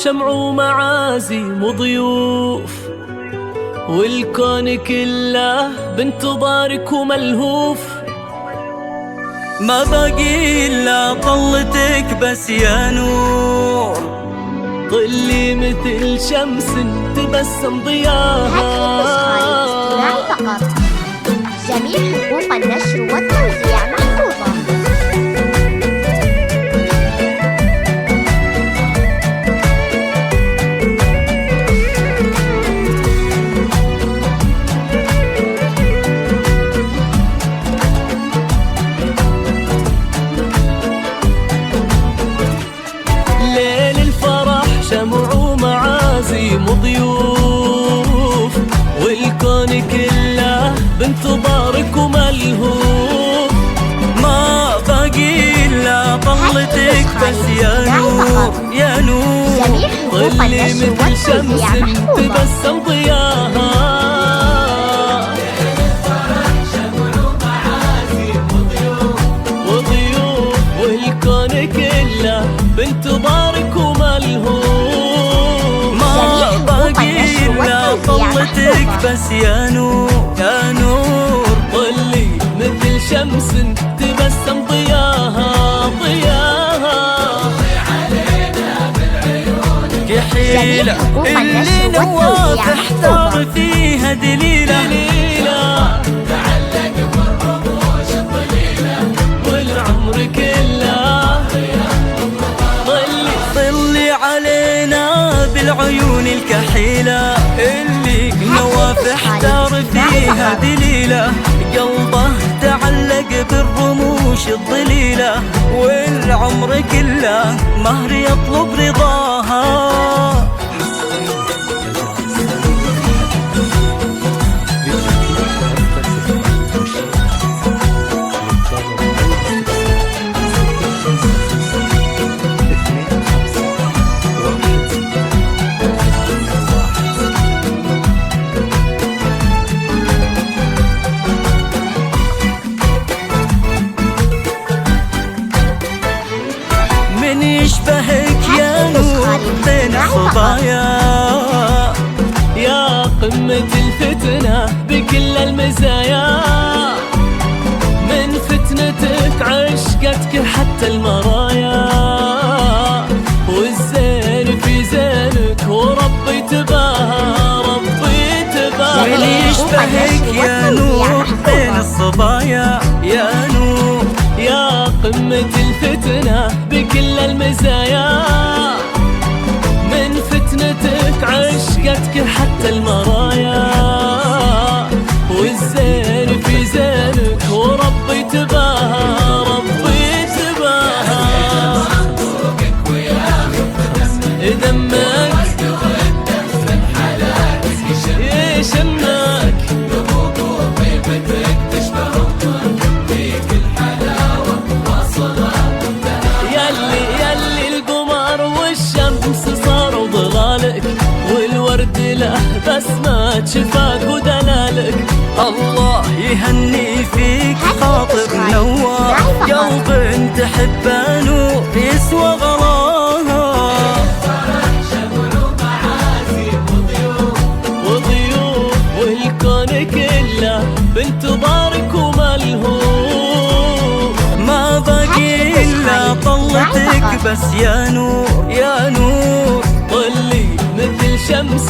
شمع ومعازيم وضيوف، والكون كله بانتظارك وملهوف. ما باقي إلا طلتك بس يا نور، ظلي مثل شمس تبسم ضياها. هذه النسخة للاستماع فقط، جميع حقوق النشر والتوزيع محفوظة. ليل الفرح شمع ومعازيم وضيوف، والكون كله بانتظارك وملهوف. ما باقي إلا طلتك بس يا نور يا نور، ظلي مثل شمس تبسم ضياها. وضيوف والكون كله بانتظارك وملهوف. ما باقي إلا طلتك بس يا نور يا نور، ظلي مثل شمس تبسم ضياها ضياها. كحيلة اللي نواف احتار فيها دليلة، تعلق بالرموش الظليلة والعمر كله. ظلي علينا بالعيون الكحيلة، اللي نواف احتار فيها دليلة. قلبه تعلق بالرموش الظليلة، والعمر كله مهر يطلب رضاها. من يشبهك يا نور بين الصبايا، يا قمة الفتنة بكل المزايا. من فتنتك عشقتك حتى المرايا، والزين في زينك وربي تباها ربي تباها. من يشبهك يا نور بين الصبايا يا نور، يا قمة الفتنة بكل المزايا. من فتنتك عشقتك حتى المرايا، والزين في زينك وربي تباها ربي تباها. دمك يشمك يلي القمر والشمس صاروا ظلالك، والورد له بسمة شفاك ودلالك. الله يهني فيك خاطر نوار، قلب تحبه نور يسوى غلاها. وضيوف والكون كله بانتظارك وملهوف. ما باقي إلا طلتك بس يا نور يا نور، ظلي مثل شمس